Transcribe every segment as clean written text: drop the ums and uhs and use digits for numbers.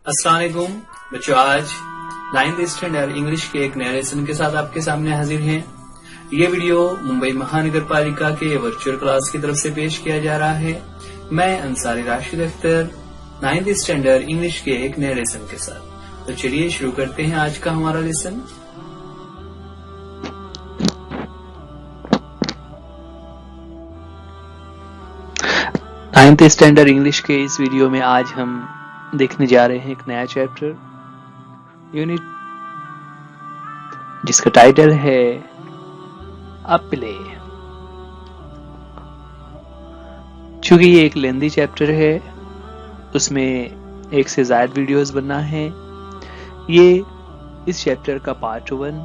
अस्सलाम वालेकुम बच्चों, आज 9th स्टैंडर्ड इंग्लिश के एक नए लेसन के साथ आपके सामने हाजिर हैं। ये वीडियो मुंबई महानगर पालिका के वर्चुअल क्लास की तरफ से पेश किया जा रहा है। मैं Ansari Rashid Akhtar 9th standard English के एक नए लेसन के साथ। तो चलिए शुरू करते हैं आज का हमारा लेसन। नाइन्थ स्टैंडर्ड इंग्लिश के इस वीडियो में आज हम देखने जा रहे हैं एक नया चैप्टर यूनिट जिसका टाइटल है अ प्ले। चूंकि ये एक लेंदी चैप्टर है, उसमें एक से ज्यादा वीडियोस बनना है। ये इस चैप्टर का पार्ट 1।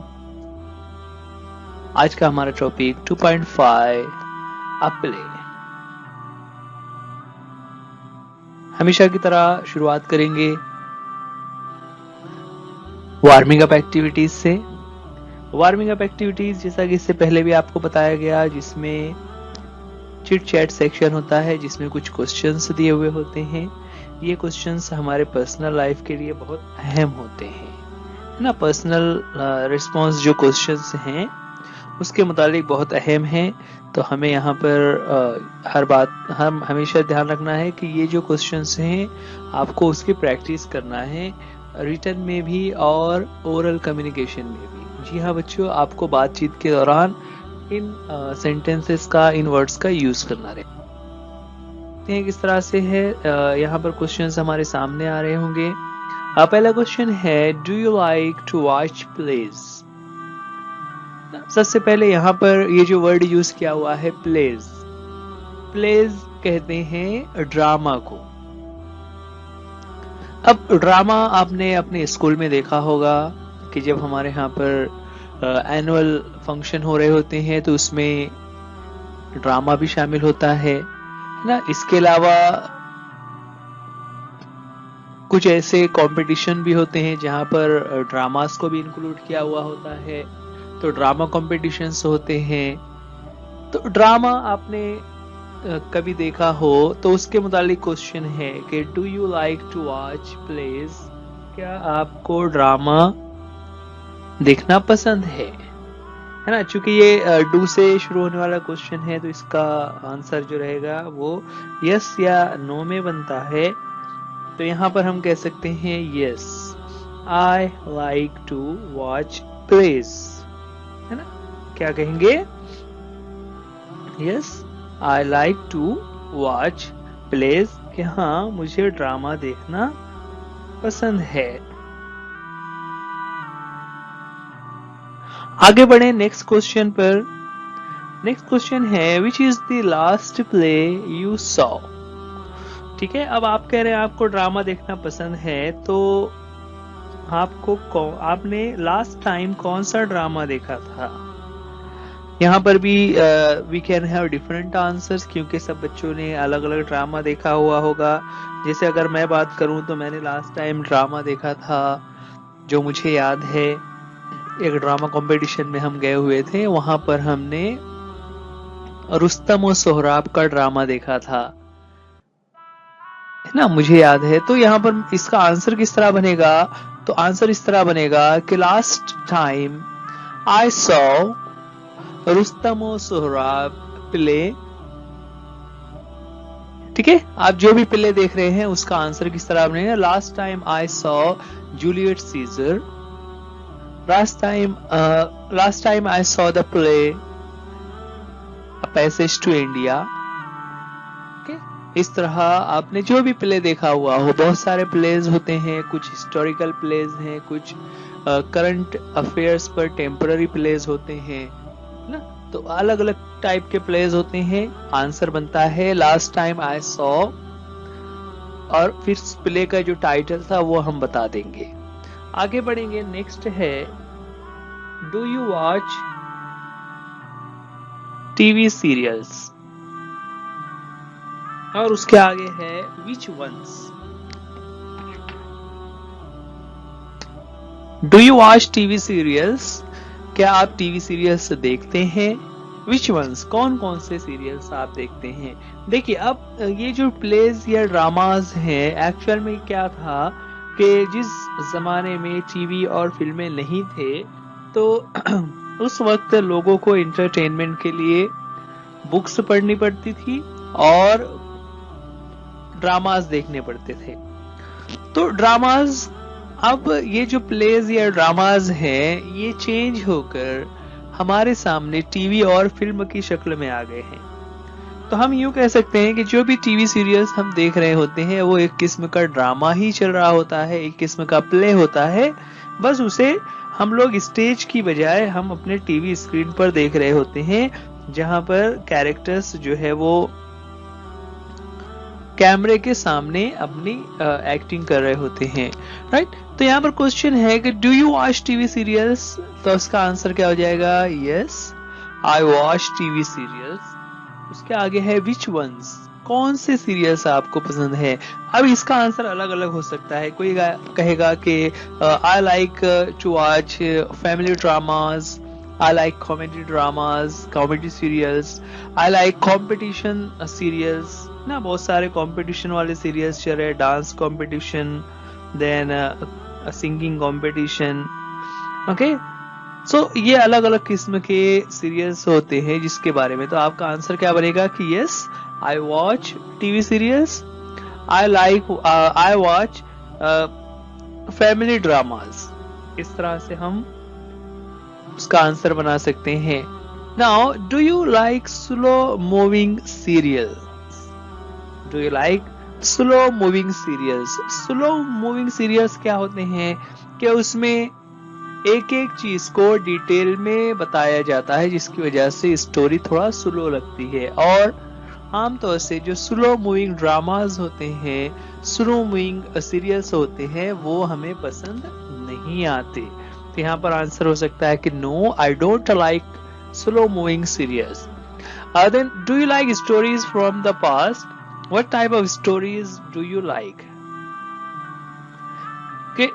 आज का हमारा टॉपिक 2.5 अ प्ले। हमेशा की तरह शुरुआत करेंगे वार्मिंग अप एक्टिविटीज से। वार्मिंग अप एक्टिविटीज जैसा कि इससे पहले भी आपको बताया गया, जिसमें चिट चैट सेक्शन होता है, जिसमें कुछ क्वेश्चंस दिए हुए होते हैं। ये क्वेश्चंस हमारे पर्सनल लाइफ के लिए बहुत अहम होते हैं, है ना। पर्सनल रिस्पॉन्स जो क्वेश्चंस हैं उसके मुतालिक बहुत अहम है। तो हमें यहाँ पर हम हमेशा ध्यान रखना है कि ये जो क्वेश्चंस हैं आपको उसकी प्रैक्टिस करना है, रिटन में भी और ओरल कम्युनिकेशन में भी। जी हाँ बच्चों, आपको बातचीत के दौरान इन सेंटेंसेस का, इन वर्ड्स का यूज करना है। किस तरह से है, यहाँ पर क्वेश्चंस हमारे सामने आ रहे होंगे। पहला क्वेश्चन है, do you like to watch plays. सबसे पहले यहाँ पर ये जो वर्ड यूज किया हुआ है प्लेज, प्लेज कहते हैं ड्रामा को। अब ड्रामा आपने अपने स्कूल में देखा होगा कि जब हमारे यहाँ पर एनुअल फंक्शन हो रहे होते हैं तो उसमें ड्रामा भी शामिल होता है ना। इसके अलावा कुछ ऐसे कंपटीशन भी होते हैं जहां पर ड्रामास को भी इंक्लूड किया हुआ होता है, तो ड्रामा कॉम्पिटिशन्स होते हैं। तो ड्रामा आपने कभी देखा हो तो उसके मुतालिक क्वेश्चन है कि do you like to watch plays. क्या आपको ड्रामा देखना पसंद है ना। चूंकि ये डू से शुरू होने वाला क्वेश्चन है तो इसका आंसर जो रहेगा वो यस या नो में बनता है। तो यहाँ पर हम कह सकते हैं yes, I like to watch plays, है ना। क्या कहेंगे, yes I like to watch plays, कि हाँ मुझे ड्रामा देखना पसंद है। आगे बढ़े नेक्स्ट क्वेश्चन पर। नेक्स्ट क्वेश्चन है, which is the last play you saw. ठीक है, अब आप कह रहे हैं आपको ड्रामा देखना पसंद है, तो आपने लास्ट टाइम कौन सा ड्रामा देखा था। यहाँ पर भी we can have different answers, क्योंकि सब बच्चों ने अलग अलग ड्रामा देखा हुआ होगा। जैसे अगर मैं बात करूं तो मैंने लास्ट टाइम ड्रामा देखा था, जो मुझे याद है, एक ड्रामा कंपटीशन में हम गए हुए थे। वहां पर हमने रुस्तम और सोहराब का ड्रामा देखा था, है ना, मुझे याद है। तो यहाँ पर इसका आंसर किस तरह बनेगा, तो आंसर इस तरह बनेगा कि last time I saw Rustam और सोहराब प्ले। ठीक है, आप जो भी प्ले देख रहे हैं उसका आंसर किस तरह बनेगा, last time I saw Juliet Caesar, last time I saw the play a passage to India. इस तरह आपने जो भी प्ले देखा हुआ हो, बहुत सारे प्लेज होते हैं, कुछ हिस्टोरिकल प्लेज हैं, कुछ करंट अफेयर्स पर टेम्पररी प्लेज होते हैं ना। तो अलग अलग टाइप के प्लेज होते हैं। आंसर बनता है लास्ट टाइम आई सॉ, और फिर प्ले का जो टाइटल था वो हम बता देंगे। आगे बढ़ेंगे, नेक्स्ट है, do you watch TV serials, और उसके आगे है which ones. Do you watch TV serials, क्या आप टीवी सीरियल्स देखते हैं। विच वंस, कौन कौन से सीरियल्स आप देखते हैं। देखिए अब ये जो प्लेज या ड्रामाज हैं, एक्चुअल में क्या था कि जिस जमाने में टीवी और फिल्में नहीं थे तो उस वक्त लोगों को एंटरटेनमेंट के लिए बुक्स पढ़नी पड़ती थी और ड्रामास देखने पड़ते थे। तो ड्रामास, अब ये जो प्लेज या ड्रामास हैं ये चेंज होकर हमारे सामने टीवी और फिल्म की शक्ल में आ गए हैं। तो हम यूं कह सकते हैं कि जो भी टीवी सीरियल्स हम देख रहे होते हैं वो एक किस्म का ड्रामा ही चल रहा होता है, एक किस्म का प्ले होता है। बस उसे हम लोग स्टेज की बजाय हम अपने टीवी स्क्रीन पर देख रहे होते हैं, जहां पर कैरेक्टर्स जो है वो कैमरे के सामने अपनी एक्टिंग कर रहे होते हैं, राइट। तो यहाँ पर क्वेश्चन है कि do you watch TV serials? तो उसका आंसर क्या हो जाएगा? Yes, I watch TV serials. उसके आगे है विच वंस, कौन से सीरियल्स आपको पसंद है? अब इसका आंसर अलग अलग हो सकता है। कोई कहेगा कि I like to watch family dramas, I like comedy dramas, comedy serials, I like competition serials ना, बहुत सारे कंपटीशन वाले सीरियल्स चल रहे, dance competition, then singing competition, okay. So ये अलग अलग किस्म के सीरियल्स होते हैं जिसके बारे में। तो आपका आंसर क्या बनेगा कि yes, I watch TV serials, I watch family dramas. इस तरह से हम उसका आंसर बना सकते हैं। Now, do you like slow moving serial? Do you like slow moving serials? Slow moving serials क्या होते हैं कि उसमें एक एक चीज को डिटेल में बताया जाता है, जिसकी वजह से स्टोरी थोड़ा स्लो लगती है। और आमतौर से जो स्लो मूविंग ड्रामास होते हैं, स्लो मूविंग सीरियल्स होते हैं, वो हमें पसंद नहीं आते। तो यहाँ पर आंसर हो सकता है कि no, I don't like slow moving serials. Then, do you like stories from the past? What type of stories do you like? कि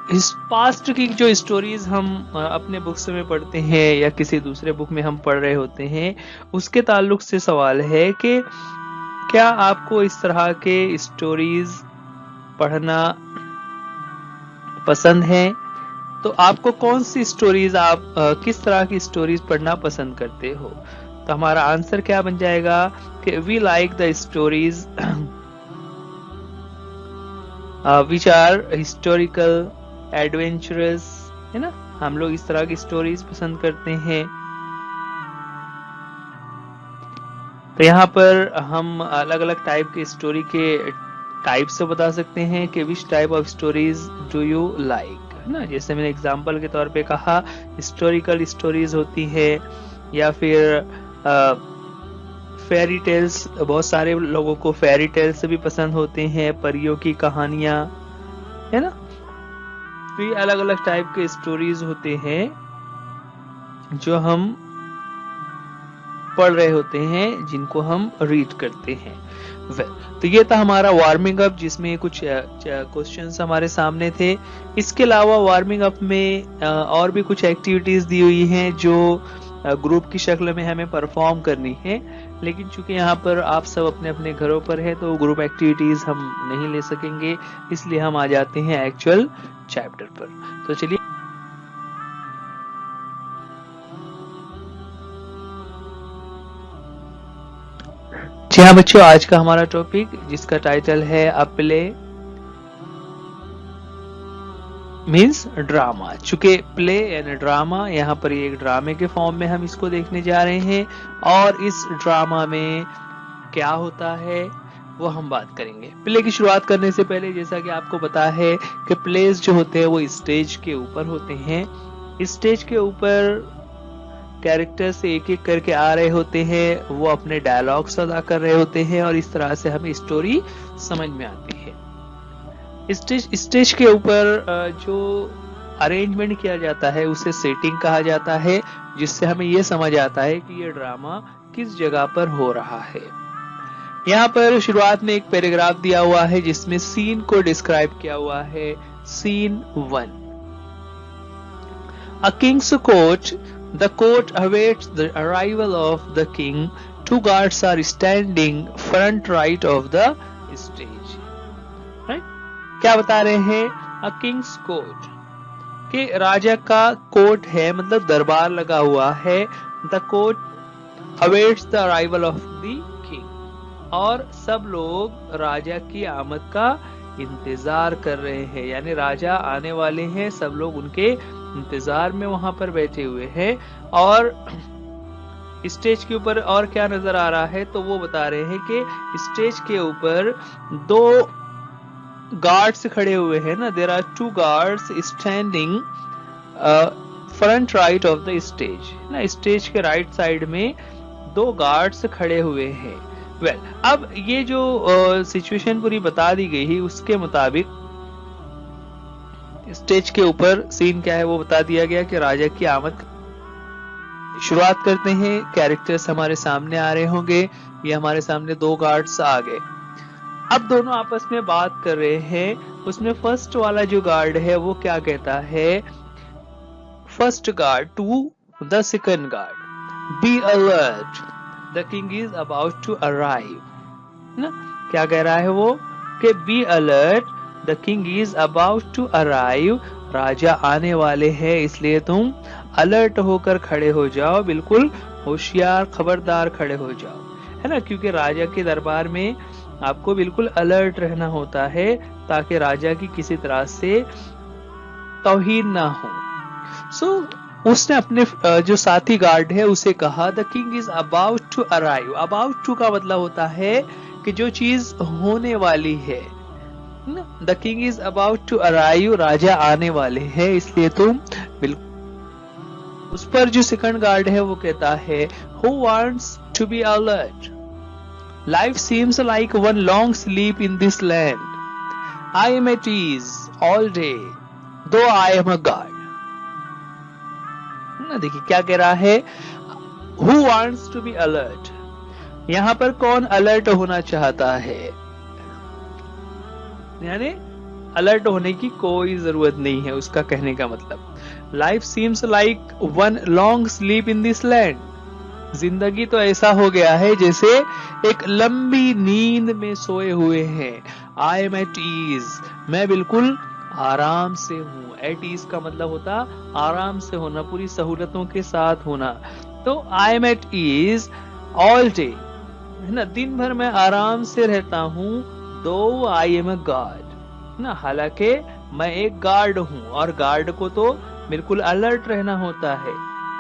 पास्ट की जो स्टोरीज हम अपने बुक्स में पढ़ते हैं या किसी दूसरे बुक में हम पढ़ रहे होते हैं, उसके ताल्लुक से सवाल है कि क्या आपको इस तरह के स्टोरीज पढ़ना पसंद है? तो आपको कौन सी स्टोरीज, आप किस तरह की स्टोरीज पढ़ना पसंद करते हो? तो हमारा आंसर क्या बन जाएगा कि we like the stories which are historical, adventurous, है ना। हम लोग इस तरह की स्टोरीज पसंद करते हैं। तो यहाँ पर हम अलग अलग टाइप के स्टोरी के टाइप से बता सकते हैं कि which type of stories do you like, है ना। जैसे मैंने एग्जांपल के तौर पे कहा, हिस्टोरिकल स्टोरीज होती है, या फिर फेरी टेल्स, बहुत सारे लोगों को फेरी टेल्स भी पसंद होते हैं, परियों की कहानियां, है ना। तो ये अलग अलग टाइप के स्टोरीज होते हैं जो हम पढ़ रहे होते हैं, जिनको हम रीड करते हैं। तो ये था हमारा वार्मिंग अप, जिसमें कुछ क्वेश्चंस हमारे सामने थे। इसके अलावा वार्मिंग अप में और भी कुछ एक्टिविटीज दी हुई हैं जो ग्रुप की शक्ल में हमें परफॉर्म करनी है, लेकिन चूंकि यहाँ पर आप सब अपने अपने घरों पर है तो ग्रुप एक्टिविटीज हम नहीं ले सकेंगे, इसलिए हम आ जाते हैं एक्चुअल चैप्टर पर। तो चलिए, जी हाँ बच्चों, आज का हमारा टॉपिक जिसका टाइटल है अ प्ले मीन्स ड्रामा। चूंकि प्ले एंड ड्रामा, यहाँ पर ये एक ड्रामे के फॉर्म में हम इसको देखने जा रहे हैं, और इस ड्रामा में क्या होता है वो हम बात करेंगे। प्ले की शुरुआत करने से पहले, जैसा कि आपको पता है कि प्लेस जो होते हैं वो स्टेज के ऊपर होते हैं। स्टेज के ऊपर कैरेक्टर्स एक एक करके आ रहे होते हैं, वो अपने डायलॉग्स अदा कर रहे होते हैं, और इस तरह से हमें स्टोरी समझ में आती है। स्टेज के ऊपर जो अरेंजमेंट किया जाता है उसे सेटिंग कहा जाता है, जिससे हमें यह समझ आता है कि ये ड्रामा किस जगह पर हो रहा है। यहाँ पर शुरुआत में एक पैराग्राफ दिया हुआ है जिसमें सीन को डिस्क्राइब किया हुआ है। Scene 1, a king's court, the court awaits the arrival of the king, 2 guards are standing front right of the stage। क्या बता रहे हैं अ किंग्स कोर्ट, कि राजा का कोर्ट है, मतलब दरबार लगा हुआ है। The court awaits the arrival of the king, और सब लोग राजा की आमद का इंतजार कर रहे हैं, यानी राजा आने वाले हैं, सब लोग उनके इंतजार में वहां पर बैठे हुए हैं। और स्टेज के ऊपर और क्या नजर आ रहा है, तो वो बता रहे हैं कि स्टेज के ऊपर 2 गार्ड्स खड़े हुए हैं ना, there are 2 guards standing front right of the stage ना, स्टेज के राइट साइड में 2 गार्ड्स खड़े हुए हैं। वेल, अब ये जो सिचुएशन पूरी बता दी गई है, उसके मुताबिक स्टेज के ऊपर सीन क्या है वो बता दिया गया कि राजा की आमद। शुरुआत करते हैं, कैरेक्टर्स हमारे सामने आ रहे होंगे, ये हमारे सामने 2 गार्ड्स आ गए। अब दोनों आपस में बात कर रहे हैं। उसमें फर्स्ट वाला जो गार्ड है वो क्या कहता है, first guard to the second guard, be alert, the king is about to arrive ना। क्या कह रहा है वो कि be alert, the king is about to arrive, राजा आने वाले हैं, इसलिए तुम अलर्ट होकर खड़े हो जाओ, बिल्कुल होशियार खबरदार खड़े हो जाओ, है ना, क्योंकि राजा के दरबार में आपको बिल्कुल अलर्ट रहना होता है ताकि राजा की किसी तरह से तौहीन ना हो। सो उसने अपने जो साथी गार्ड है उसे कहा, the king is about to arrive. About to का मतलब होता है कि जो चीज होने वाली है, the king is about to arrive, राजा आने वाले हैं, इसलिए तुम बिल्कुल। उस पर जो सेकंड गार्ड है वो कहता है, who wants to be alert, life seems like one long sleep in this land, I am at ease all day though I am a guard ना। देखिए क्या कह रहा है, who wants to be alert, यहां पर कौन अलर्ट होना चाहता है, यानी अलर्ट होने की कोई जरूरत नहीं है, उसका कहने का मतलब। Life seems like one long sleep in this land, जिंदगी तो ऐसा हो गया है जैसे एक लंबी नींद में सोए हुए हैं। आई एम एट ईज, मैं बिल्कुल आराम से हूं। एट ईज का मतलब होता आराम से होना, पूरी सहूलतों के साथ होना। तो I am at ease all day, है ना, दिन भर मैं आराम से रहता हूं। दो आई एम अ गार्ड ना, हालांकि मैं एक गार्ड हूं, और गार्ड को तो बिल्कुल अलर्ट रहना होता है,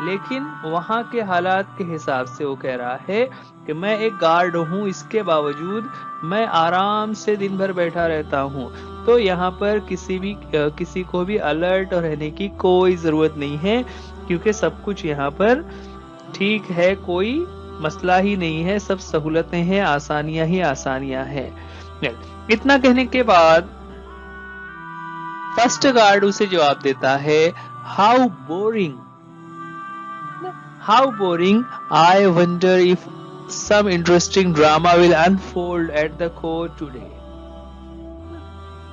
लेकिन वहां के हालात के हिसाब से वो कह रहा है कि मैं एक गार्ड हूं, इसके बावजूद मैं आराम से दिन भर बैठा रहता हूं। तो यहाँ पर किसी को भी अलर्ट रहने की कोई जरूरत नहीं है, क्योंकि सब कुछ यहाँ पर ठीक है, कोई मसला ही नहीं है, सब सहूलतें हैं, आसानियां ही आसानियां हैं। इतना कहने के बाद फर्स्ट गार्ड उसे जवाब देता है, how boring, how boring, I wonder if some interesting drama will unfold at the court today.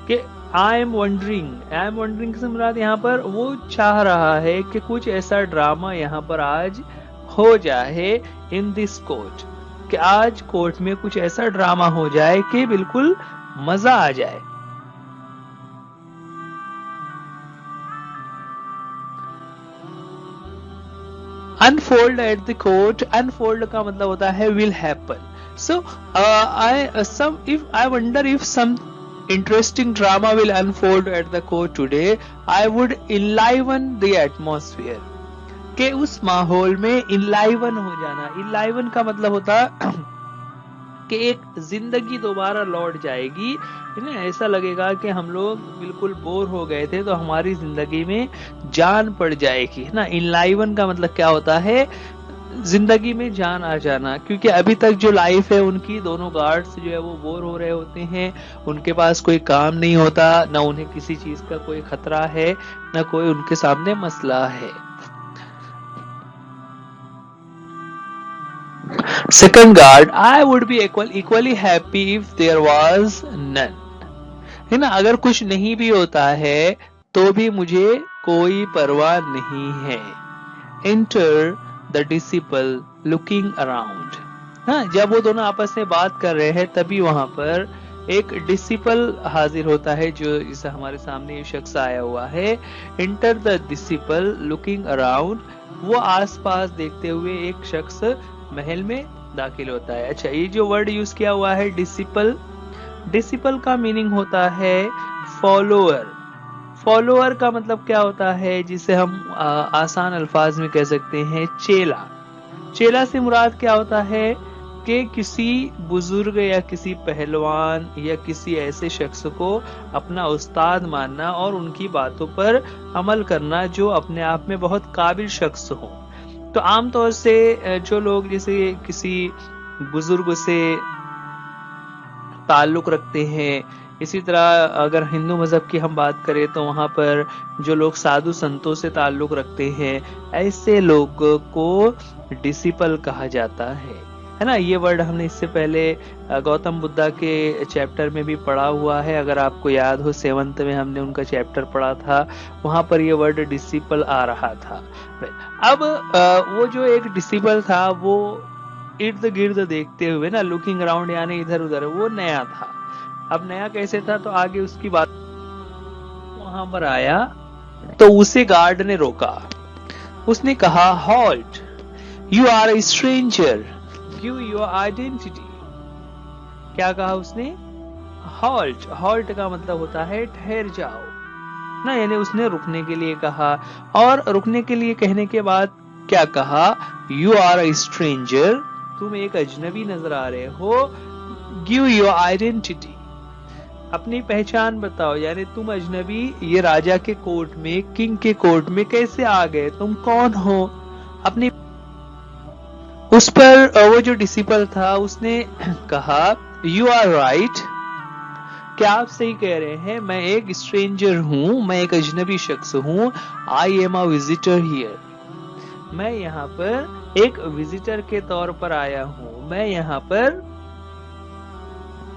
कि आई एम वंडरिंग से मुराद यहाँ पर वो चाह रहा है कि कुछ ऐसा ड्रामा यहाँ पर आज हो जाए इन दिस कोर्ट, कि आज कोर्ट में कुछ ऐसा ड्रामा हो जाए कि बिल्कुल मजा आ जाए। Unfold at the court, unfold का मतलब होता है will happen. So I wonder if some interesting drama will unfold at the court today, I would enliven the atmosphere, के उस माहौल में enliven हो जाना। enliven का मतलब होता कि एक जिंदगी दोबारा लौट जाएगी, है ना, ऐसा लगेगा कि हम लोग बिल्कुल बोर हो गए थे तो हमारी जिंदगी में जान पड़ जाएगी, है ना। enliven का मतलब क्या होता है, जिंदगी में जान आ जाना, क्योंकि अभी तक जो लाइफ है उनकी, दोनों गार्ड्स जो है वो बोर हो रहे होते हैं, उनके पास कोई काम नहीं होता, ना उन्हें किसी चीज का कोई खतरा है, ना कोई उनके सामने मसला है। Second guard, I would be equally happy if there was none, है ना, अगर कुछ नहीं भी होता है तो भी मुझे कोई परवाह नहीं है। Enter the disciple looking around, हाँ, जब वो दोनों आपस में बात कर रहे हैं तभी वहां पर एक डिसिपल हाजिर होता है, जो जैसे हमारे सामने ये शख्स आया हुआ है। Enter the disciple looking around, वो आसपास देखते हुए एक शख्स महल में दाखिल होता है। अच्छा, ये जो वर्ड यूज किया हुआ है डिसिपल, डिसिपल का मीनिंग होता है फॉलोअर। फॉलोअर का मतलब क्या होता है, जिसे हम आसान अल्फाज में कह सकते हैं चेला। चेला से मुराद क्या होता है कि किसी बुजुर्ग या किसी पहलवान या किसी ऐसे शख्स को अपना उस्ताद मानना और उनकी बातों पर अमल करना जो अपने आप में बहुत काबिल शख्स हो। तो आमतौर से जो लोग जैसे किसी बुजुर्ग से ताल्लुक रखते हैं, इसी तरह अगर हिंदू मजहब की हम बात करें तो वहां पर जो लोग साधु संतों से ताल्लुक रखते हैं, ऐसे लोगों को डिसिपल कहा जाता है ना। ये वर्ड हमने इससे पहले गौतम बुद्धा के चैप्टर में भी पढ़ा हुआ है। अगर आपको याद हो 7th में हमने उनका चैप्टर पढ़ा था, वहां पर ये वर्ड डिसिपल आ रहा था। अब वो जो एक डिसिपल था वो इर्द गिर्द देखते हुए ना, लुकिंग अराउंड यानी इधर उधर, वो नया था। अब नया कैसे था, तो आगे उसकी बात, वहां पर आया तो उसे गार्ड ने रोका। उसने कहा halt, you are a stranger, give your identity. क्या कहा उसने, हॉल्ट। हॉल्ट का मतलब होता है ठहर जाओ ना, यानी उसने रुकने के लिए कहा। और रुकने के लिए कहने के बाद क्या कहा, यू आर ए स्ट्रेंजर, तुम एक अजनबी नजर आ रहे हो, गिव योर आइडेंटिटी, अपनी पहचान बताओ। यानी तुम अजनबी ये राजा के कोर्ट में, किंग के कोर्ट में कैसे आ गए, तुम कौन हो, अपनी। उस पर वो जो डिसिपल था उसने कहा यू आर राइट, क्या आप सही कह रहे हैं, मैं एक स्ट्रेंजर हूं, मैं एक अजनबी शख्स हूं, I am a visitor here, मैं यहाँ पर एक विजिटर के तौर पर आया हूं। मैं यहाँ पर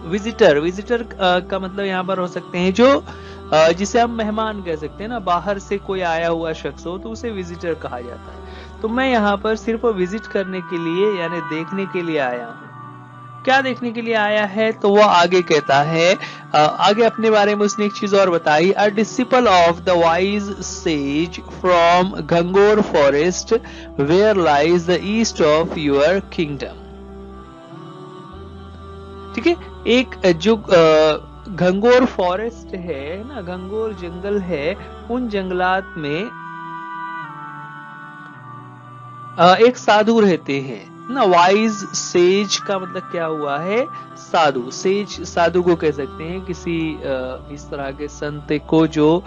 विजिटर, विजिटर का मतलब यहाँ पर हो सकते हैं जो जिसे हम मेहमान कह सकते हैं ना, बाहर से कोई आया हुआ शख्स हो तो उसे विजिटर कहा जाता है। तो मैं यहाँ पर सिर्फ विजिट करने के लिए यानी देखने के लिए आया हूँ। क्या देखने के लिए आया है, तो वो आगे कहता है, आगे अपने बारे में उसने एक चीज और बताई, a disciple of the wise sage from Gangor forest where lies the east of your kingdom. ठीक है, एक जो घंगोर फॉरेस्ट है ना, घंगोर जंगल है, उन जंगलात में एक साधु रहते हैं ना। वाइज सेज का मतलब क्या हुआ है, साधु। सेज साधु को कह सकते हैं किसी इस तरह के संत को जो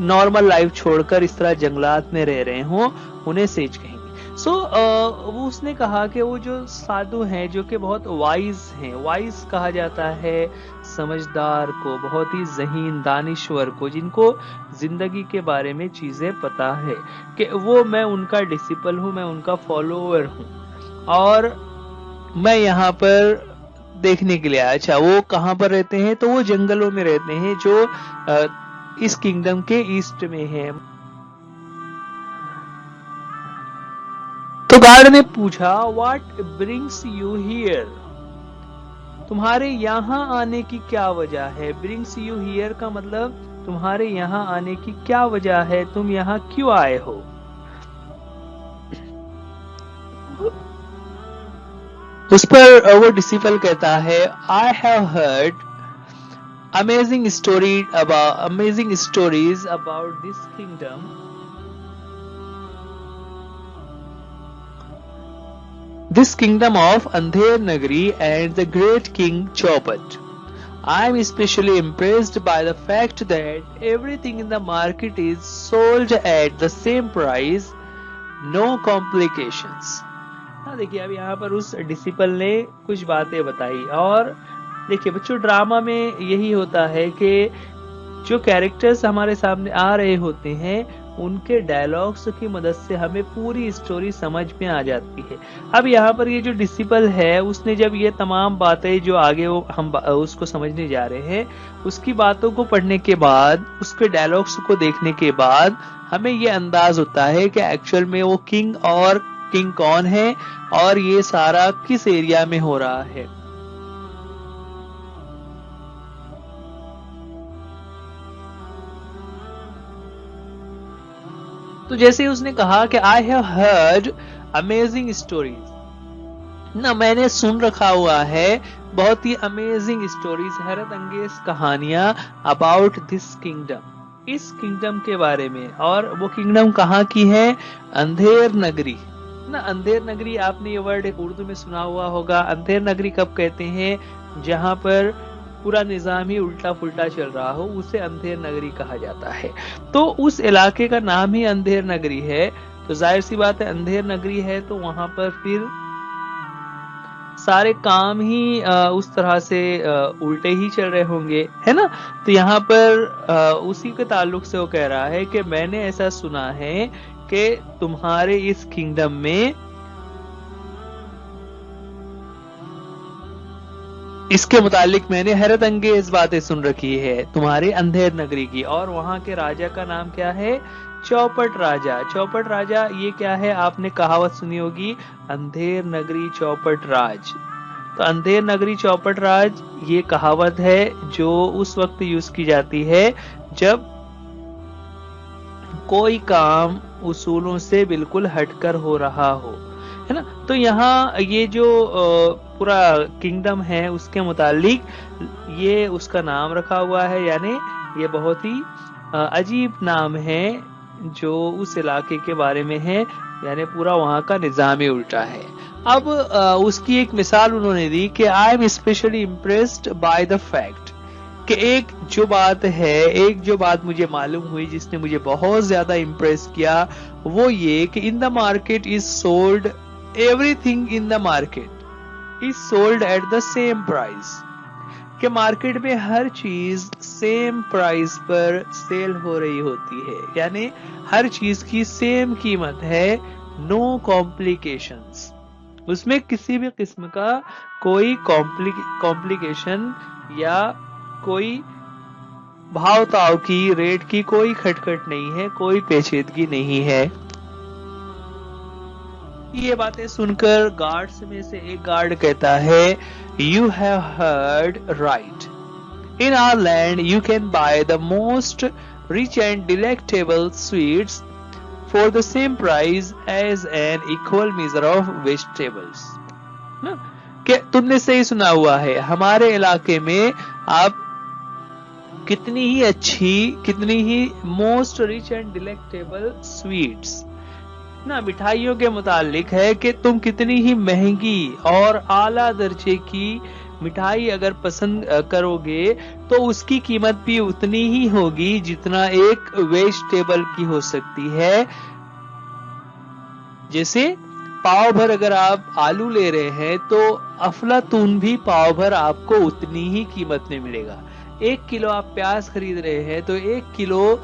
नॉर्मल लाइफ छोड़कर इस तरह जंगलात में रह रहे हो, उन्हें सेज कहेंगे। सो वो उसने कहा कि वो जो साधु हैं जो कि बहुत वाइज हैं, वाइज कहा जाता है समझदार को, बहुत ही ज़हीन दानिश्वर को, जिनको जिंदगी के बारे में चीजें पता है, कि वो मैं उनका डिसिपल हूं, मैं उनका फॉलोअर हूं और मैं यहाँ पर देखने के लिए आया। अच्छा, वो कहाँ पर रहते हैं, तो वो जंगलों में रहते हैं जो इस किंगडम के ईस्ट में है। तो गार्ड ने पूछा व्हाट ब्रिंग्स यू हियर, तुम्हारे यहाँ आने की क्या वजह है। ब्रिंग्स यू हियर का मतलब तुम्हारे यहाँ आने की क्या वजह है, तुम यहाँ क्यों आए हो। उस पर वो डिसिपल कहता है, I have heard amazing stories about this kingdom, this kingdom of Andher Nagari and the great king Chaupat. I am especially impressed by the fact that everything in the market is sold at the same price, no complications. हाँ, देखिए अब यहाँ पर उस disciple ने कुछ बातें बताई। और देखिए बच्चों, ड्रामा में यही होता है कि जो कैरेक्टर्स हमारे सामने आ रहे होते हैं उनके डायलॉग्स की मदद से हमें पूरी स्टोरी समझ में आ जाती है। अब यहाँ पर ये जो डिसिपल है उसने जब ये तमाम बातें जो आगे हम उसको समझने जा रहे हैं, उसकी बातों को पढ़ने के बाद, उसके डायलॉग्स को देखने के बाद हमें ये अंदाज होता है कि एक्चुअल में वो किंग और किंग कौन है और ये सारा किस एरिया में हो रहा है। तो जैसे उसने कहा कि I have heard amazing stories ना, मैंने सुन रखा हुआ है बहुत ही अमेजिंग स्टोरीज, हैरत अंगेज कहानियां अबाउट दिस किंगडम, इस किंगडम के बारे में। और वो किंगडम कहाँ की है? अंधेर नगरी ना। अंधेर नगरी, आपने ये वर्ड उर्दू में सुना हुआ होगा। अंधेर नगरी कब कहते हैं? जहां पर पूरा निजाम ही उल्टा फुल्टा चल रहा हो, उसे अंधेर नगरी कहा जाता है। तो उस इलाके का नाम ही अंधेर नगरी है। तो जाहिर सी बात है, अंधेर नगरी है तो वहां पर फिर सारे काम ही उस तरह से उल्टे ही चल रहे होंगे, है ना। तो यहाँ पर उसी के ताल्लुक से वो कह रहा है कि मैंने ऐसा सुना है कि तुम्हारे इस किंगडम में, इसके मुतालिक मैंने हैरत अंगेज बातें सुन रखी है तुम्हारे अंधेर नगरी की। और वहां के राजा का नाम क्या है? चौपट राजा। चौपट राजा ये क्या है? आपने कहावत सुनी होगी, अंधेर नगरी चौपट राज। तो अंधेर नगरी चौपट राज ये कहावत है जो उस वक्त यूज की जाती है जब कोई काम उसूलों से बिल्कुल हटकर हो रहा हो, है ना। तो यहाँ ये जो पूरा किंगडम है उसके मुतालिक ये उसका नाम रखा हुआ है, यानी ये बहुत ही अजीब नाम है जो उस इलाके के बारे में है, यानी पूरा वहां का निजाम ही उल्टा है। अब उसकी एक मिसाल उन्होंने दी कि I M specially impressed by the fact कि एक जो बात मुझे मालूम हुई जिसने मुझे बहुत ज्यादा इम्प्रेस किया, वो ये कि in the market is sold, everything in the market is sold at the same price, कि मार्केट में हर चीज सेम प्राइस पर सेल हो रही होती है, यानी हर चीज की सेम कीमत है, नो कॉम्प्लिकेशंस, उसमें किसी भी किस्म का कोई कॉम्प्लिकेशन या कोई भाव ताव की, रेट की कोई खटखट नहीं है, कोई पेचीदगी नहीं है। ये बातें सुनकर गार्ड्स में से एक गार्ड कहता है, you have heard right, in our land you can buy the most rich and delectable sweets for the same price as an equal measure of vegetables. कि तुमने सही सुना हुआ है, हमारे इलाके में आप कितनी ही अच्छी, कितनी ही most rich and delectable sweets ना, मिठाइयों के मुतालिक है कि तुम कितनी ही महंगी और आला दर्जे की मिठाई अगर पसंद करोगे तो उसकी कीमत भी उतनी ही होगी जितना एक वेजिटेबल की हो सकती है। जैसे पाव भर अगर आप आलू ले रहे हैं तो अफलातून भी पाव भर आपको उतनी ही कीमत में मिलेगा। 1 किलो आप प्याज खरीद रहे हैं तो 1 किलो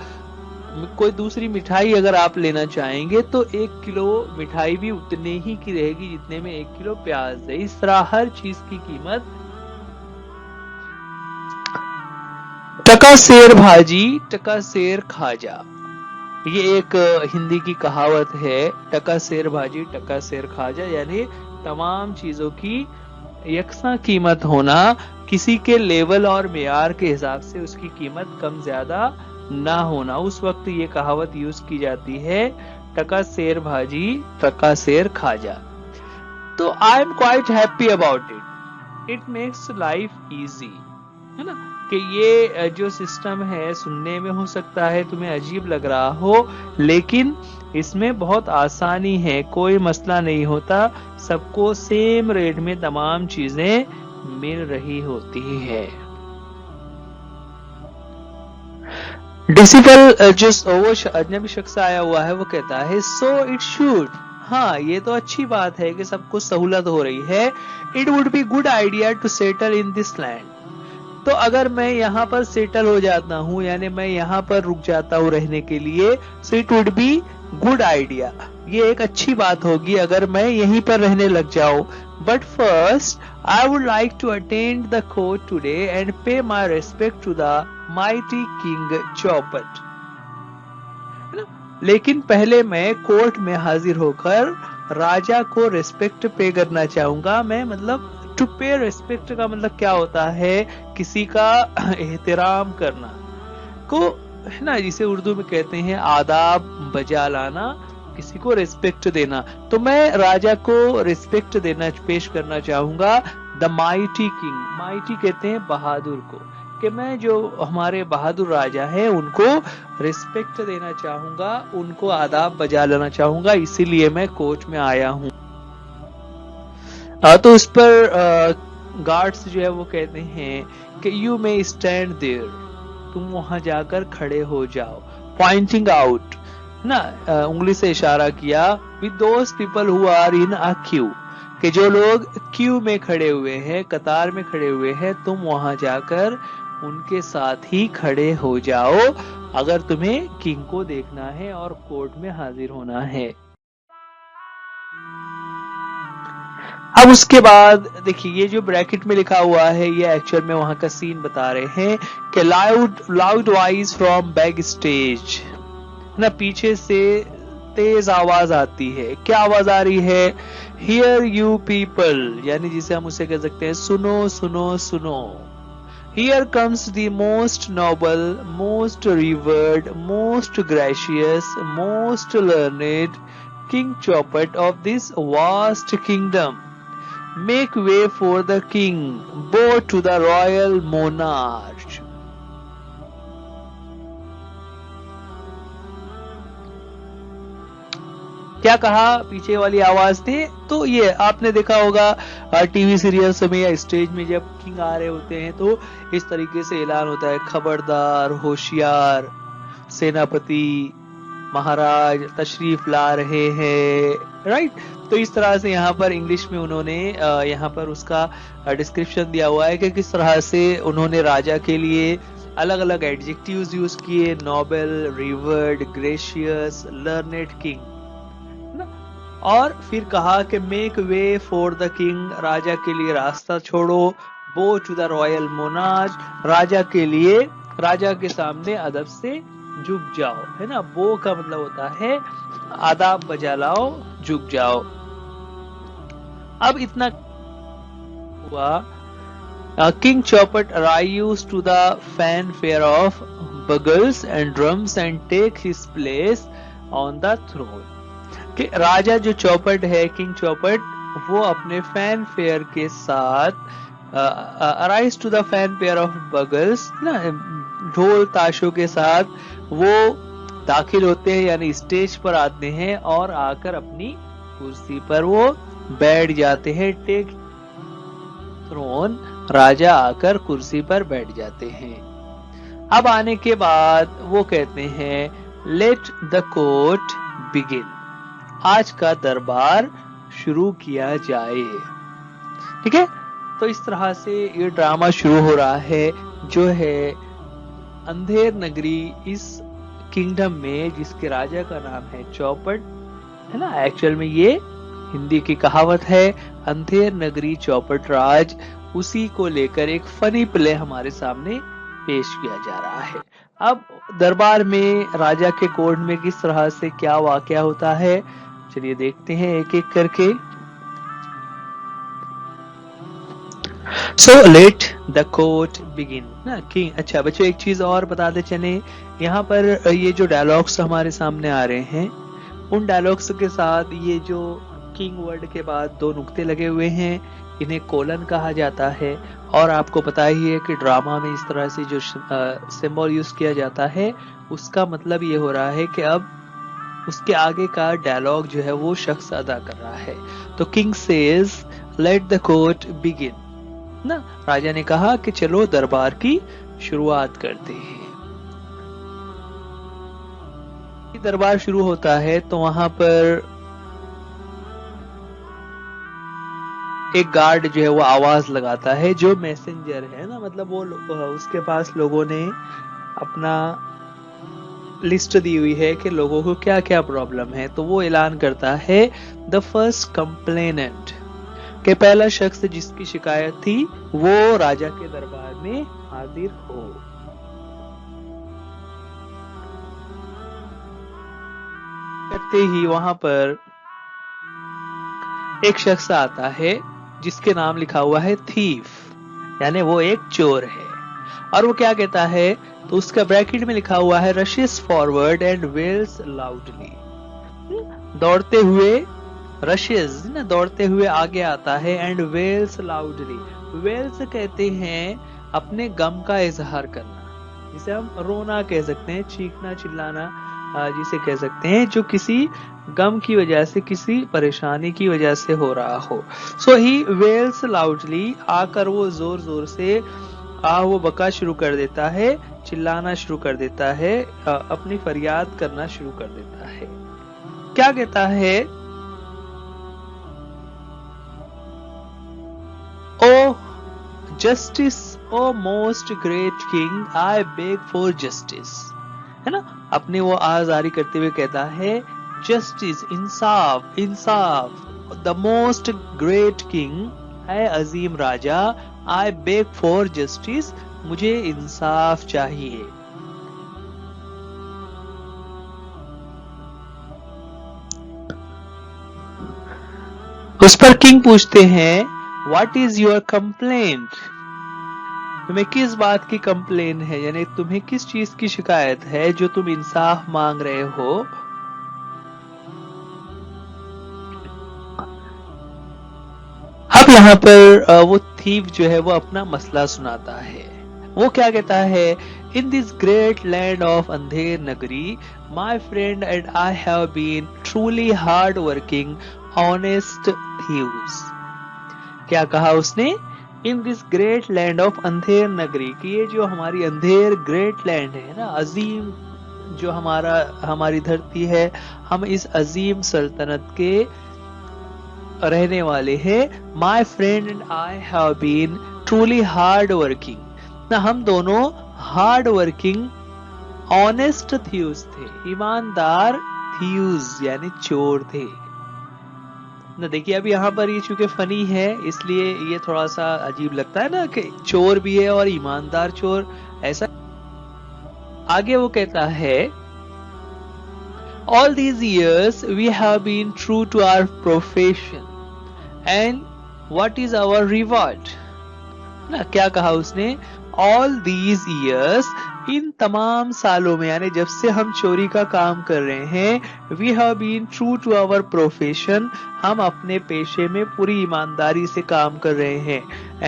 कोई दूसरी मिठाई अगर आप लेना चाहेंगे तो 1 किलो मिठाई भी उतने ही की रहेगी जितने में 1 किलो प्याज है। इस तरह हर चीज की कीमत। टका सेर भाजी टका सेर खाजा, ये एक हिंदी की कहावत है। टका सेर भाजी टका सेर खाजा, यानी तमाम चीजों की यकसा कीमत होना, किसी के लेवल और मेयार के हिसाब से उसकी कीमत कम ज्यादा ना होना। उस वक्त ये कहावत यूज की जाती है, टका सेर भाजी टका सेर खाजा। तो I am quite happy about it, it makes life easy, है ना। कि ये जो सिस्टम है सुनने में हो सकता है तुम्हें अजीब लग रहा हो, लेकिन इसमें बहुत आसानी है, कोई मसला नहीं होता, सबको सेम रेट में तमाम चीजें मिल रही होती है। डिसिपल जो वो अजनबी शख्स आया हुआ है वो कहता है, सो इट शुड, हाँ ये तो अच्छी बात है कि सबको सहूलत हो रही है। It would be good idea to settle in this land, तो अगर मैं यहाँ पर सेटल हो जाता हूँ, यानी मैं यहाँ पर रुक जाता हूँ रहने के लिए, so it would be good idea, ये एक अच्छी बात होगी अगर मैं यहीं पर रहने लग जाऊं। But first I would like to attend the court today and pay my respect to the mighty king Chaupat, लेकिन पहले मैं कोर्ट में हाजिर होकर राजा को रेस्पेक्ट पे करना चाहूंगा। मैं मतलब टू पे रेस्पेक्ट का मतलब क्या होता है, किसी का एहतराम करना को है ना, जिसे उर्दू में कहते हैं आदाब बजा लाना, किसी को रिस्पेक्ट देना। तो मैं राजा को रिस्पेक्ट देना पेश करना चाहूंगा द माइटी किंग। माइटी कहते हैं बहादुर को, कि मैं जो हमारे बहादुर राजा है उनको रिस्पेक्ट देना चाहूंगा, उनको आदाब बजा लेना चाहूंगा, इसीलिए मैं कोर्ट में आया हूं। तो उस पर गार्ड्स जो है वो कहते हैं कि यू मे स्टैंड देयर, तुम वहां जाकर खड़े हो जाओ। पॉइंटिंग आउट ना, उंगली से इशारा किया, with those people who are in a queue, कि जो लोग क्यू में खड़े हुए हैं, कतार में खड़े हुए हैं, तुम वहां जाकर उनके साथ ही खड़े हो जाओ अगर तुम्हें किंग को देखना है और कोर्ट में हाजिर होना है। अब उसके बाद देखिए, ये जो ब्रैकेट में लिखा हुआ है ये एक्चुअल में वहां का सीन बता रहे हैं कि loud voice from back stage ना, पीछे से तेज आवाज आती है। क्या आवाज आ रही है? हियर यू पीपल, यानी जिसे हम उसे कह सकते हैं सुनो सुनो सुनो। Here comes the most noble, most revered, most gracious, most learned King Chopet of this vast kingdom. Make way for the king, bow to the royal monarch. क्या कहा पीछे वाली आवाज थी? तो ये आपने देखा होगा टीवी सीरियल्स में या स्टेज में जब किंग आ रहे होते हैं तो इस तरीके से ऐलान होता है, खबरदार, होशियार, सेनापति महाराज तशरीफ ला रहे हैं, राइट। तो इस तरह से यहाँ पर इंग्लिश में उन्होंने यहाँ पर उसका डिस्क्रिप्शन दिया हुआ है कि किस तरह से उन्होंने राजा के लिए अलग अलग एडजेक्टिव्स यूज किए, noble, revered, gracious, learned king, और फिर कहा कि make way for the king, राजा के लिए रास्ता छोड़ो, bow to the royal monarch, राजा के लिए, राजा के सामने अदब से झुक जाओ, है ना। बो का मतलब होता है आदाब बजा लाओ, झुक जाओ। अब इतना हुआ, king Chaupat arrives to the fanfare of bugles and drums and take his place on the throne. कि राजा जो चौपट है, किंग चौपट, वो अपने फैन फेयर के साथ arise to the fanfare of bugles ना, ढोल ताशों के साथ वो दाखिल होते हैं, यानी स्टेज पर आते हैं और आकर अपनी कुर्सी पर वो बैठ जाते हैं। टेक थ्रोन, राजा आकर कुर्सी पर बैठ जाते हैं। अब आने के बाद वो कहते हैं लेट द कोर्ट बिगिन, आज का दरबार शुरू किया जाए। ठीक है, तो इस तरह से ये ड्रामा शुरू हो रहा है, जो है अंधेर नगरी, इस किंगडम में जिसके राजा का नाम है चौपट, है ना। एक्चुअल में ये हिंदी की कहावत है, अंधेर नगरी चौपट राज, उसी को लेकर एक फनी प्ले हमारे सामने पेश किया जा रहा है। अब दरबार में, राजा के कोर्ट में किस तरह से क्या वाकया होता है, चलिए देखते हैं एक एक करके। So let the court begin ना, किंग। अच्छा बच्चों, एक चीज और बताते चले, यहाँ पर ये जो डायलॉग्स हमारे सामने आ रहे हैं, उन डायलॉग्स के साथ ये जो किंग वर्ड के बाद दो नुक्ते लगे हुए हैं, इन्हें कोलन कहा जाता है। और आपको पता ही है कि ड्रामा में इस तरह से जो सिंबल यूज किया जाता है, उसका मतलब ये हो रहा है कि अब उसके आगे का डायलॉग जो है वो शख्स अदा कर रहा है। तो king says let the court begin ना, राजा ने कहा कि चलो दरबार की शुरुआत करते हैं। दरबार शुरू होता है तो वहां पर एक गार्ड जो है वो आवाज लगाता है, जो मैसेंजर है ना, मतलब वो उसके पास लोगों ने अपना लिस्ट दी हुई है कि लोगों को क्या क्या प्रॉब्लम है। तो वो ऐलान करता है द फर्स्ट कंप्लेनेंट, कि पहला शख्स जिसकी शिकायत थी वो राजा के दरबार में हाजिर हो। करते ही वहां पर एक शख्स आता है जिसके नाम लिखा हुआ है थीफ, यानी वो एक चोर है। और वो क्या कहता है, तो उसका ब्रैकेट में लिखा हुआ है rushes forward and wails loudly. दौड़ते हुए, रशेस ना दौड़ते हुए आगे आता है, एंड वेल्स लाउडली, वेल्स कहते हैं अपने गम का इजहार करना, जिसे हम रोना कह सकते हैं, चीखना चिल्लाना जिसे कह सकते हैं, जो किसी गम की वजह से, किसी परेशानी की वजह से हो रहा हो। सो ही वेल्स लाउडली, आकर वो जोर जोर से वो बका शुरू कर देता है, चिल्लाना शुरू कर देता है, अपनी फरियाद करना शुरू कर देता है। क्या कहता है, O justice, O most great king, I beg for justice, है ना, अपनी वो आवाज जारी करते हुए कहता है justice, Insaf, Insaf, the most great king है अजीम राजा, आई बेग फॉर जस्टिस, मुझे इंसाफ चाहिए। उस पर किंग पूछते हैं व्हाट इज योर कंप्लेंट, तुम्हें किस बात की कंप्लेन है, यानी तुम्हें किस चीज की शिकायत है जो तुम इंसाफ मांग रहे हो। अब यहाँ पर वो थीव जो है वो अपना मसला सुनाता है। वो क्या कहता है, in this great land of Andher Nagri, my friend and I have been truly hard working honest thieves. क्या कहा उसने, in this great land of Andher Nagri, कि ये जो हमारी अंधेर ग्रेट लैंड है ना, अजीम जो हमारी धरती है, हम इस अजीम सल्तनत के रहने वाले हैं। My friend and I have been truly hard working, ना हम दोनों हार्ड वर्किंग ऑनेस्ट थीव्स थे, ईमानदार थीव्स यानी चोर थे ना। देखिए अब यहाँ पर ये चूंकि फनी है इसलिए ये थोड़ा सा अजीब लगता है ना कि चोर भी है और ईमानदार चोर, ऐसा। आगे वो कहता है all these years we have been true to our profession and what is our reward, ना क्या कहा उसने, all these years, इन तमाम सालों में, यानी जब से हम चोरी का काम कर रहे हैं, we have been true to our profession, हम अपने पेशे में पूरी ईमानदारी से काम कर रहे हैं,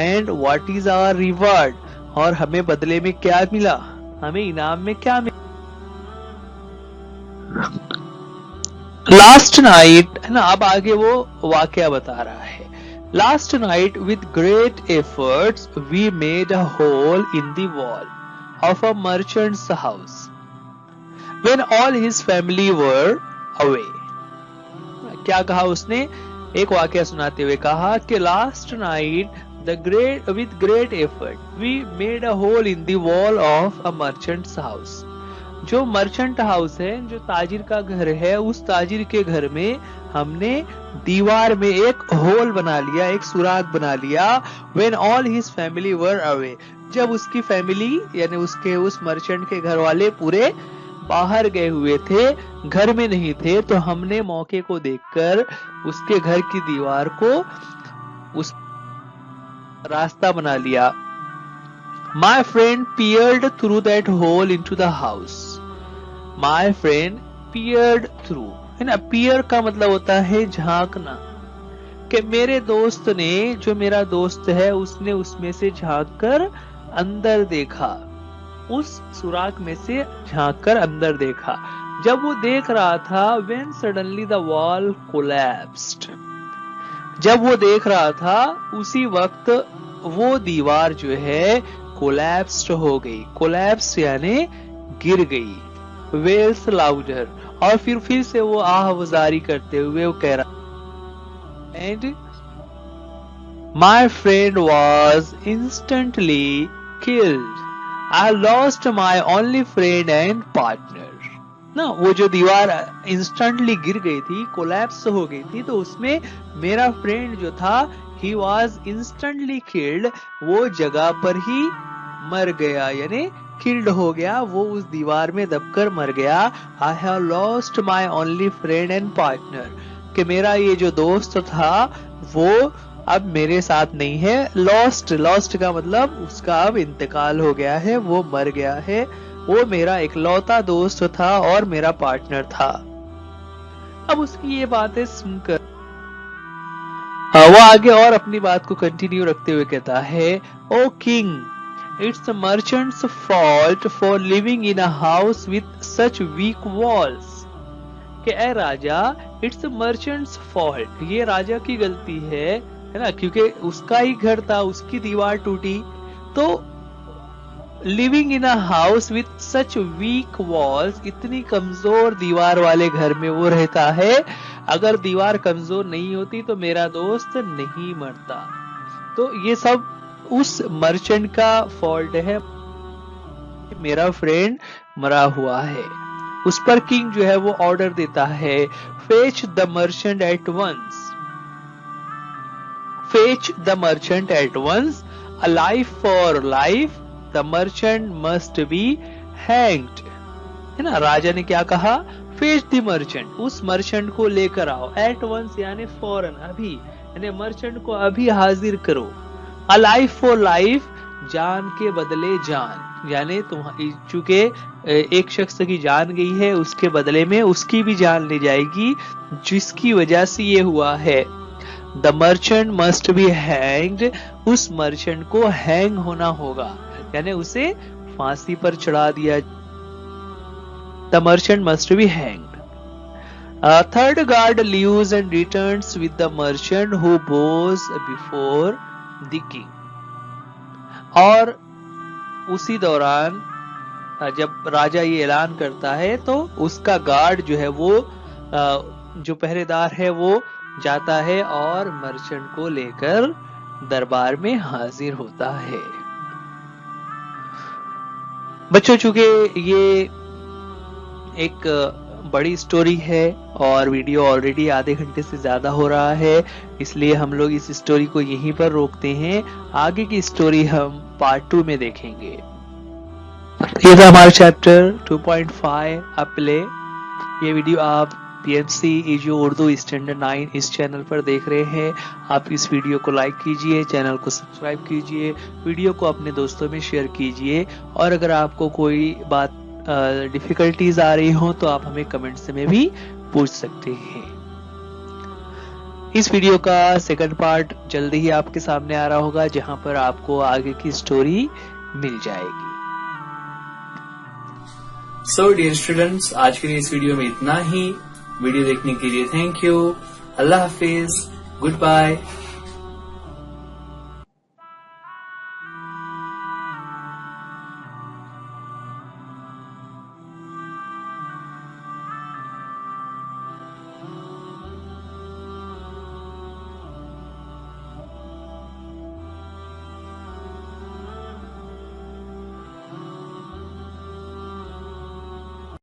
and what is our reward, और हमें बदले में क्या मिला, हमें इनाम में क्या मिला। लास्ट नाइट, है ना, अब आगे वो वाकया बता रहा है। Last night with great efforts we made a hole in the wall of a merchant's house when all his family were away. क्या कहा उसने, एक वाकया सुनाते हुए कहा कि last night with great effort we made a hole in the wall of a merchant's house. जो मर्चेंट हाउस है, जो ताजिर का घर है, उस ताजिर के घर में हमने दीवार में एक होल बना लिया, एक सुराग बना लिया। When all his family were away, जब उसकी फैमिली यानी उसके उस मर्चेंट के घर वाले पूरे बाहर गए हुए थे, घर में नहीं थे, तो हमने मौके को देखकर उसके घर की दीवार को उस रास्ता बना लिया। My friend peered through that hole into the house. My friend peered through, है ना, peer का मतलब होता है झांकना, कि मेरे दोस्त ने, जो मेरा दोस्त है, उसने उसमें से झांक कर अंदर देखा, उस सुराख में से झांक कर अंदर देखा। जब वो देख रहा था, when suddenly the wall collapsed, जब वो देख रहा था उसी वक्त वो दीवार जो है कोलैप्स्ड हो गई। कोलैप्स यानी गिर गई। वेल्स लाउडर, और फिर से वो आहवजारी करते हुए वो कह रहा, and my friend was instantly killed, I lost my only friend and partner. ना वो जो दीवार इंस्टेंटली गिर गई थी, कोलैप्स हो गई थी, तो उसमें मेरा फ्रेंड जो था, he was instantly killed, वो जगह पर ही मर गया, यानी किल्ड हो गया, वो उस दीवार में दबकर मर गया। I have lost my only friend and partner, कि मेरा ये जो दोस्त था वो अब मेरे साथ नहीं है। लॉस्ट, लॉस्ट का मतलब उसका अब इंतकाल हो गया है, वो मर गया है। वो मेरा इकलौता दोस्त था और मेरा पार्टनर था। अब उसकी ये बातें सुनकर वो आगे और अपनी बात को कंटिन्यू रखते हुए कहता है, O king, it's merchant's fault for living in a house with such weak walls. कि ए राजा, इट्स मर्चेंट्स फॉल्ट, ये राजा की गलती है ना, क्योंकि उसका ही घर था, उसकी दीवार टूटी। तो living in a house with such weak walls, इतनी कमजोर दीवार वाले घर में वो रहता है। अगर दीवार कमजोर नहीं होती तो मेरा दोस्त नहीं मरता। तो ये सब उस मर्चेंट का फॉल्ट है, मेरा फ्रेंड मरा हुआ है। उस पर किंग जो है वो ऑर्डर देता है, fetch the merchant at once, fetch the merchant at once, a life for life, the merchant must be hanged. है ना, राजा ने क्या कहा, फेच द मर्चेंट, उस मर्चेंट को लेकर आओ, एट वंस यानी फौरन, अभी, यानी मर्चेंट को अभी हाजिर करो। अ लाइफ फॉर लाइफ, जान के बदले जान, यानी तुम्हारी, चूंकि एक शख्स की जान गई है, उसके बदले में उसकी भी जान ली जाएगी, जिसकी वजह से ये हुआ है। The merchant must be hanged, उस मर्चेंट को हैंग होना होगा, यानी उसे फांसी पर चढ़ा दिया। The merchant must be hanged. Third guard leaves and returns with the merchant who Bhoj before the king. और उसी दौरान जब राजा ये ऐलान करता है तो उसका गार्ड जो है वो, जो पहरेदार है, वो जाता है और मर्चेंट को लेकर दरबार में हाजिर होता है। बच्चों, चूंकि ये एक बड़ी स्टोरी है और वीडियो ऑलरेडी आधे घंटे से ज्यादा हो रहा है, इसलिए हम लोग इस स्टोरी को यहीं पर रोकते हैं। आगे की स्टोरी हम पार्ट 2 में देखेंगे। ये था हमारा चैप्टर 2.5 अ प्ले। ये वीडियो आप PMC EJO उर्दू स्टैंडर्ड 9 इस चैनल पर देख रहे हैं। आप इस वीडियो को लाइक कीजिए, चैनल को सब्सक्राइब कीजिए, वीडियो को अपने दोस्तों में शेयर कीजिए, और अगर आपको कोई बात डिफिकल्टीज आ रही हो तो आप हमें कमेंट्स में भी पूछ सकते हैं। इस वीडियो का सेकंड पार्ट जल्दी ही आपके सामने आ रहा होगा, जहां पर आपको आगे की स्टोरी मिल जाएगी। सो डियर स्टूडेंट्स, आज के लिए इस वीडियो में इतना ही। वीडियो देखने के लिए थैंक यू। अल्लाह हाफिज, गुड बाय।